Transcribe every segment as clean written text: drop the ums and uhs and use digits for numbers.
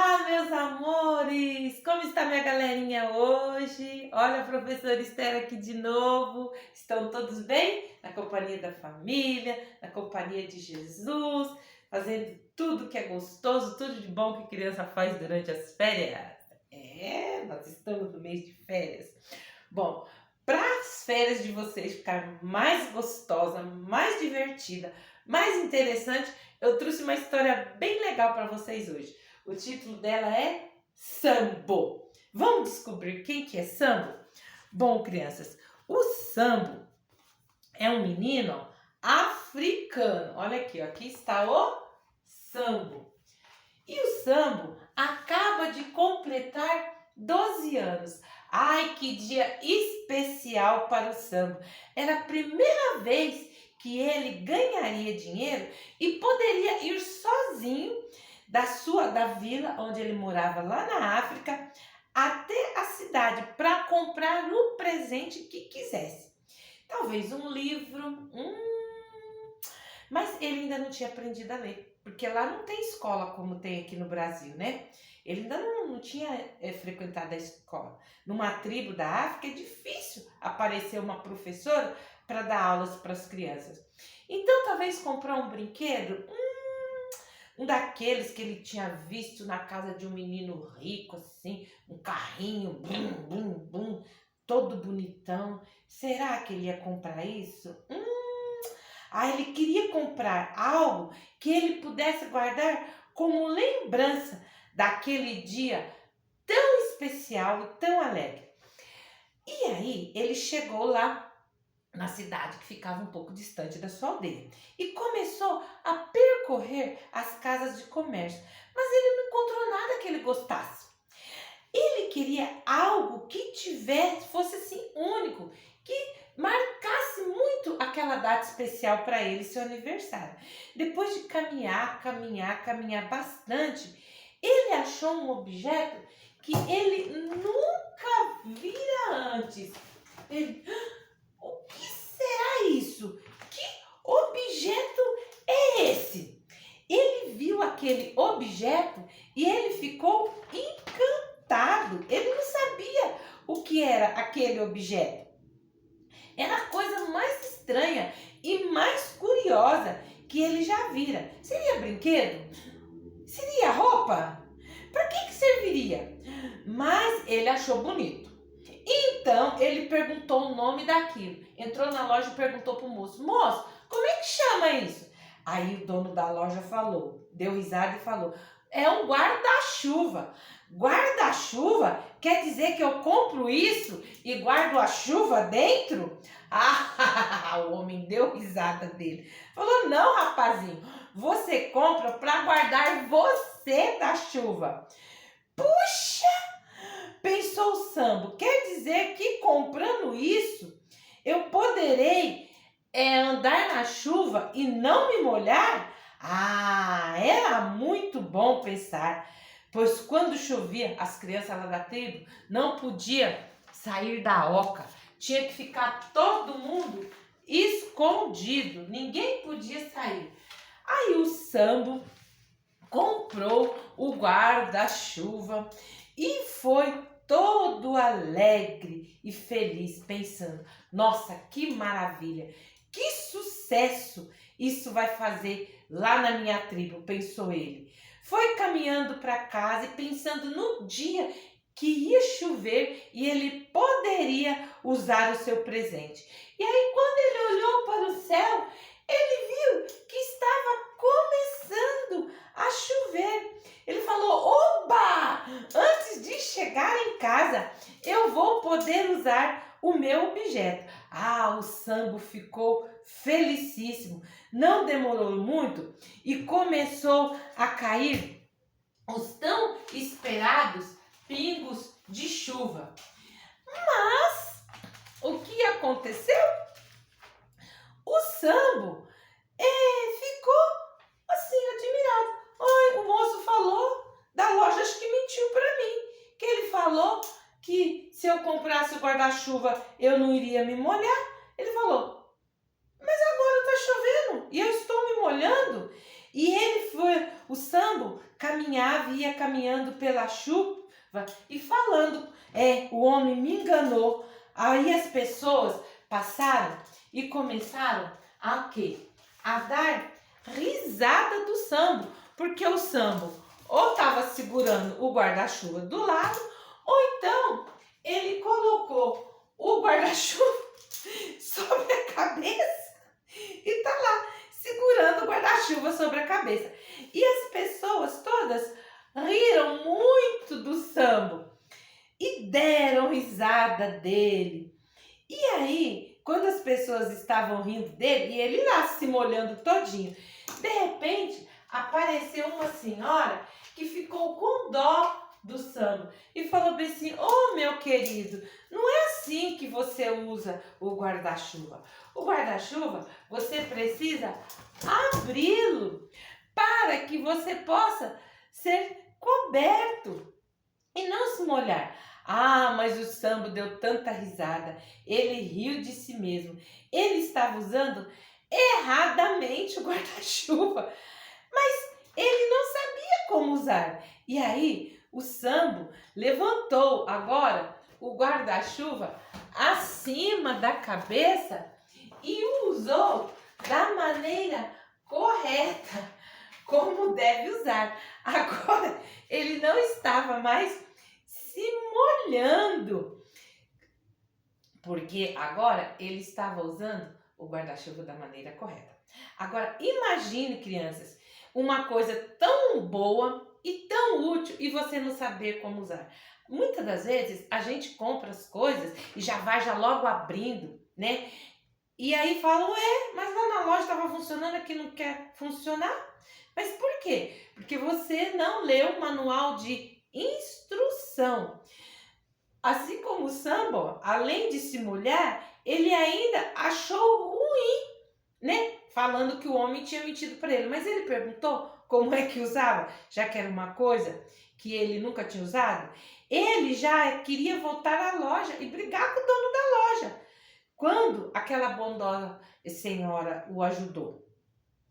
Olá, meus amores! Como está minha galerinha hoje? Olha a professora Esther aqui de novo. Estão todos bem? Na companhia da família, na companhia de Jesus, fazendo tudo que é gostoso, tudo de bom que a criança faz durante as férias. Nós estamos no mês de férias. Bom, para as férias de vocês ficar mais gostosa, mais divertida, mais interessante, eu trouxe uma história bem legal para vocês hoje. O título dela é Sambo. Vamos descobrir quem que é Sambo? Bom, crianças, o Sambo é um menino africano. Olha aqui, ó, aqui está o Sambo. E o Sambo acaba de completar 12 anos. Ai, que dia especial para o Sambo. Era a primeira vez que ele ganharia dinheiro e poderia ir sozinho da vila onde ele morava lá na África até a cidade para comprar o presente que quisesse. Talvez um livro, mas ele ainda não tinha aprendido a ler, porque lá não tem escola como tem aqui no Brasil, né? Ele ainda não tinha frequentado a escola. Numa tribo da África é difícil aparecer uma professora para dar aulas para as crianças. Então talvez comprar um brinquedo, um daqueles que ele tinha visto na casa de um menino rico, assim, um carrinho, bum, bum, bum, todo bonitão. Será que ele ia comprar isso? Ele queria comprar algo que ele pudesse guardar como lembrança daquele dia tão especial e tão alegre. E aí ele chegou lá na cidade que ficava um pouco distante da sua aldeia e começou a percorrer as casas de comércio, mas ele não encontrou nada que ele gostasse. Ele queria algo que fosse assim único, que marcasse muito aquela data especial para ele, seu aniversário. Depois de caminhar bastante, ele achou um objeto que ele nunca vira antes. Ele, o que será isso? Que objeto é esse? Ele viu aquele objeto e ele ficou encantado. Ele não sabia o que era aquele objeto. Era a coisa mais estranha e mais curiosa que ele já vira. Seria brinquedo? Seria roupa? Para que serviria? Mas ele achou bonito. Então ele perguntou o nome daquilo. Entrou na loja e perguntou para o moço: moço, como é que chama isso? Aí o dono da loja deu risada e falou: é um guarda-chuva. Guarda-chuva quer dizer que eu compro isso e guardo a chuva dentro? O homem deu risada dele. Falou: não, rapazinho, você compra para guardar você da chuva. Puxa! Pensou o Sambo, quer dizer que comprando isso eu poderei andar na chuva e não me molhar? Era muito bom pensar, pois quando chovia, as crianças lá da tribo não podiam sair da oca, tinha que ficar todo mundo escondido, ninguém podia sair. Aí o Sambo comprou o guarda-chuva e foi todo alegre e feliz, pensando: nossa, que maravilha, que sucesso isso vai fazer lá na minha tribo, pensou ele. Foi caminhando para casa e pensando no dia que ia chover e ele poderia usar o seu presente. E aí, quando ele olhou para o céu, ele viu que estava começando a chover. Ele falou: oba! Antes de chegar em casa, eu vou poder usar o meu objeto. O Sambo ficou felicíssimo. Não demorou muito e começou a cair os tão esperados pingos de chuva. Mas o que aconteceu? O Sambo ficou assim admirado. O moço falou da loja, acho que mentiu para mim, que ele falou que se eu comprasse o guarda-chuva eu não iria me molhar. Ele falou: mas agora está chovendo e eu estou me molhando. E o Sambo ia caminhando pela chuva e falando, o homem me enganou. Aí as pessoas passaram e começaram a quê? A dar risada do Sambo, porque o Sambo ou estava segurando o guarda-chuva do lado, ou então ele colocou o guarda-chuva sobre a cabeça e tá lá segurando o guarda-chuva sobre a cabeça. E as pessoas todas riram muito do Sambo e deram risada dele. E aí, quando as pessoas estavam rindo dele, e ele lá se molhando todinho, de repente apareceu uma senhora que ficou com dó do Sambo e falou bem assim: ô meu querido, não é assim que você usa o guarda-chuva. O guarda-chuva você precisa abri-lo para que você possa ser coberto e não se molhar. Ah, mas o Sambo deu tanta risada, ele riu de si mesmo. Ele estava usando erradamente o guarda-chuva, mas ele não sabia como usar. E aí o Sambo levantou agora o guarda-chuva acima da cabeça e o usou da maneira correta, como deve usar. Agora ele não estava mais se molhando, porque agora ele estava usando o guarda-chuva da maneira correta. Agora imagine, crianças, uma coisa tão boa e tão útil e você não saber como usar. Muitas das vezes a gente compra as coisas e já vai logo abrindo, né? E aí falam, mas lá na loja estava funcionando, aqui não quer funcionar. Mas por quê? Porque você não leu o manual de instrução. Assim como o Sambo, além de se molhar, ele ainda achou ruim, né? Falando que o homem tinha mentido para ele. Mas ele perguntou como é que usava, já que era uma coisa que ele nunca tinha usado. Ele já queria voltar à loja e brigar com o dono da loja, quando aquela bondosa senhora o ajudou,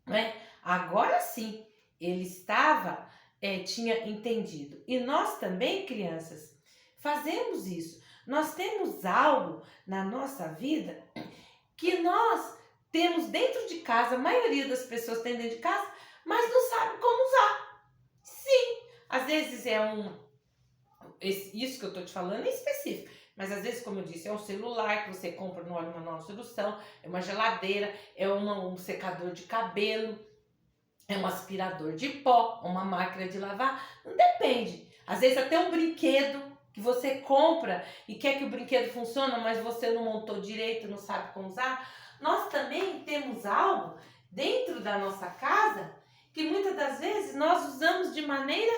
né? Agora sim, ele tinha entendido. E nós também, crianças, fazemos isso. Nós temos algo na nossa vida que nós temos dentro de casa, a maioria das pessoas tem dentro de casa, mas não sabe como usar. Sim, às vezes isso que eu estou te falando é específico, mas às vezes, como eu disse, é um celular que você compra no óleo manual de solução, é uma geladeira, é um secador de cabelo, é um aspirador de pó, uma máquina de lavar, não depende. Às vezes até um brinquedo que você compra e quer que o brinquedo funcione, mas você não montou direito, não sabe como usar. Nós também temos algo dentro da nossa casa que muitas das vezes nós usamos de maneira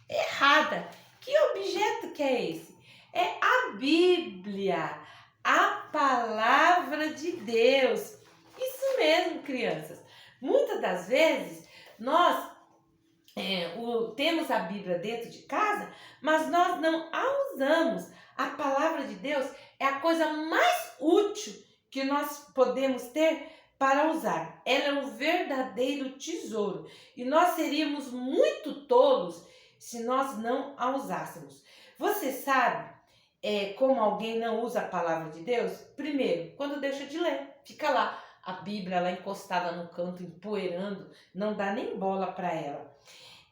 errada. Que objeto que é esse? É a Bíblia, a palavra de Deus. Isso mesmo, crianças. Muitas das vezes nós temos a Bíblia dentro de casa, mas nós não a usamos. A palavra de Deus é a coisa mais útil que nós podemos ter para usar. Ela é um verdadeiro tesouro e nós seríamos muito tolos se nós não a usássemos. Você sabe como alguém não usa a palavra de Deus? Primeiro, quando deixa de ler, fica lá a Bíblia lá encostada no canto, empoeirando, não dá nem bola para ela.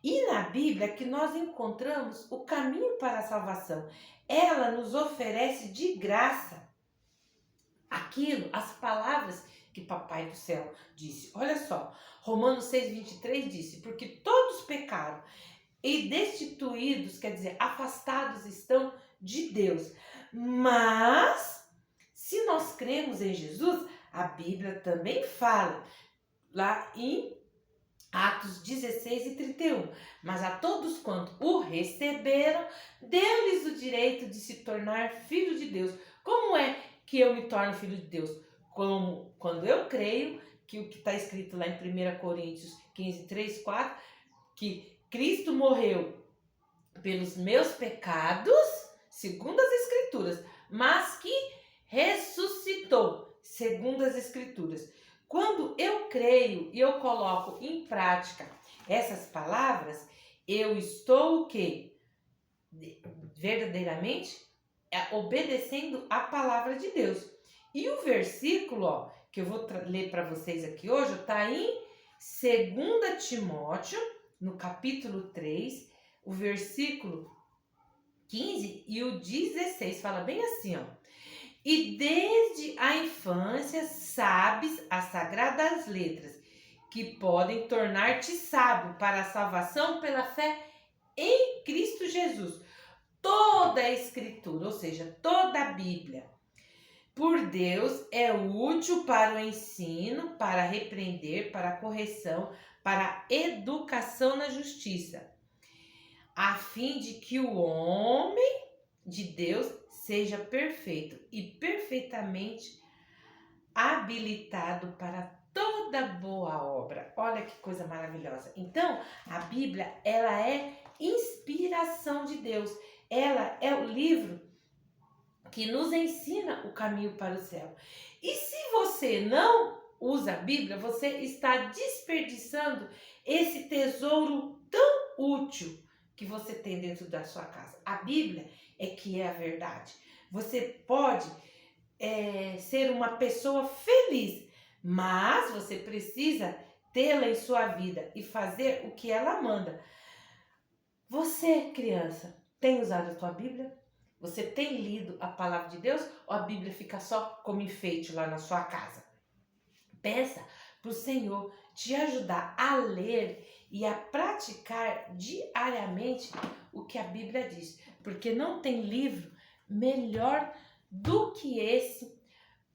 E na Bíblia que nós encontramos o caminho para a salvação. Ela nos oferece de graça as palavras que Papai do Céu disse. Olha só, Romanos 6,23 disse, porque todos pecaram e destituídos, quer dizer, afastados estão de Deus. Mas, se nós cremos em Jesus, a Bíblia também fala, lá em Atos 16:31, mas a todos quanto o receberam, deu-lhes o direito de se tornar filho de Deus. Como é que eu me torno filho de Deus? Como quando eu creio que o que está escrito lá em 1 Coríntios 15:3-4, que Cristo morreu pelos meus pecados, segundo as Escrituras, mas que ressuscitou, segundo as Escrituras. Quando eu creio e eu coloco em prática essas palavras, eu estou o quê? Verdadeiramente obedecendo a palavra de Deus. E o versículo, ó, que eu vou ler para vocês aqui hoje, está em 2 Timóteo, no capítulo 3, o versículo 15 e o 16, fala bem assim, ó. E desde a infância sabes as sagradas letras, que podem tornar-te sábio para a salvação pela fé em Cristo Jesus. Toda a Escritura, ou seja, toda a Bíblia, por Deus, é útil para o ensino, para repreender, para a correção, para a educação na justiça, a fim de que o homem de Deus seja perfeito e perfeitamente habilitado para toda boa obra. Olha que coisa maravilhosa. Então, a Bíblia, ela é inspiração de Deus. Ela é o livro que nos ensina o caminho para o céu. E se você não usa a Bíblia, você está desperdiçando esse tesouro tão útil que você tem dentro da sua casa. A Bíblia é que é a verdade. Você pode ser uma pessoa feliz, mas você precisa tê-la em sua vida e fazer o que ela manda. Você, criança, tem usado a tua Bíblia? Você tem lido a palavra de Deus ou a Bíblia fica só como enfeite lá na sua casa? Peça para o Senhor te ajudar a ler e a praticar diariamente o que a Bíblia diz, porque não tem livro melhor do que esse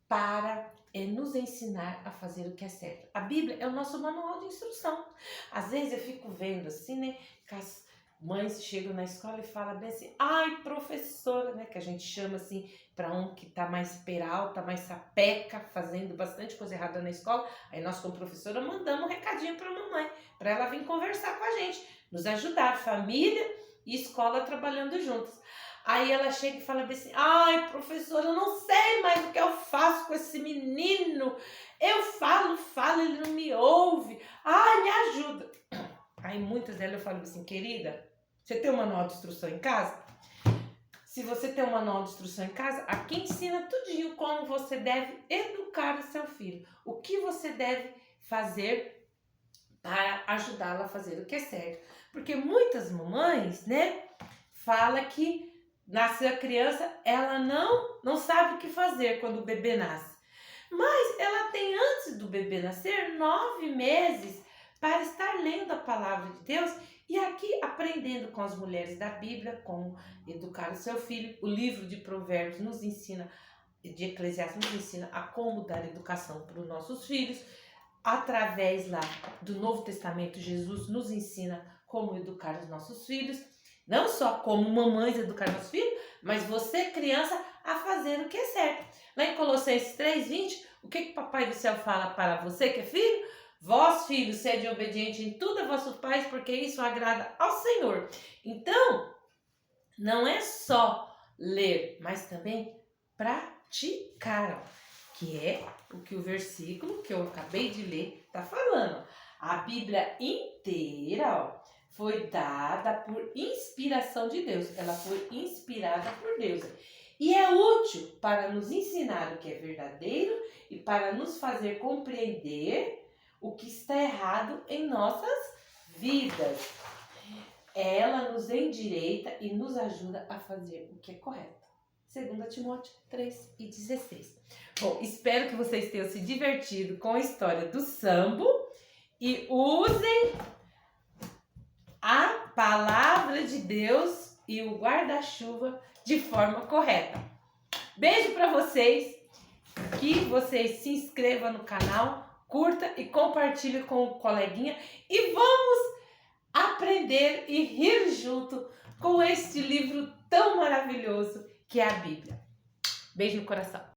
para nos ensinar a fazer o que é certo. A Bíblia é o nosso manual de instrução. Às vezes eu fico vendo assim, né, que as mães chegam na escola e falam bem assim, ai, professora, né, que a gente chama assim para um que tá mais peralta, mais sapeca, fazendo bastante coisa errada na escola. Aí nós, como professora, mandamos um recadinho para a mamãe, para ela vir conversar com a gente, nos ajudar, família e escola trabalhando juntas. Aí ela chega e fala assim, ai, professora, eu não sei mais o que eu faço com esse menino. Eu falo, ele não me ouve. Ai, me ajuda. Aí muitas delas eu falo assim, querida, você tem um manual de instrução em casa? Se você tem um manual de instrução em casa, aqui ensina tudinho como você deve educar o seu filho. O que você deve fazer para ajudá-lo a fazer o que é certo. Porque muitas mamães, né, falam que nasceu a criança, ela não sabe o que fazer quando o bebê nasce. Mas ela tem, antes do bebê nascer, 9 meses para estar lendo a palavra de Deus e aqui aprendendo com as mulheres da Bíblia, como educar o seu filho. O livro de Provérbios nos ensina, de Eclesiastes nos ensina a como dar educação para os nossos filhos. Através lá do Novo Testamento, Jesus nos ensina como educar os nossos filhos. Não só como mamães educar nossos filhos, mas você, criança, a fazer o que é certo. Lá em Colossenses 3:20, o que o Papai do Céu fala para você que é filho? Vós, filhos, sede obediente em tudo a vossos pais, porque isso agrada ao Senhor. Então, não é só ler, mas também praticar, que é o que o versículo que eu acabei de ler está falando. A Bíblia inteira, ó, foi dada por inspiração de Deus. Ela foi inspirada por Deus. E é útil para nos ensinar o que é verdadeiro e para nos fazer compreender o que está errado em nossas vidas. Ela nos endireita e nos ajuda a fazer o que é correto. 2 Timóteo 3:16. Bom, espero que vocês tenham se divertido com a história do Sambo e usem a palavra de Deus e o guarda-chuva de forma correta. Beijo para vocês, que vocês se inscrevam no canal, curta e compartilhe com o coleguinha e vamos aprender e rir junto com este livro tão maravilhoso que é a Bíblia. Beijo no coração.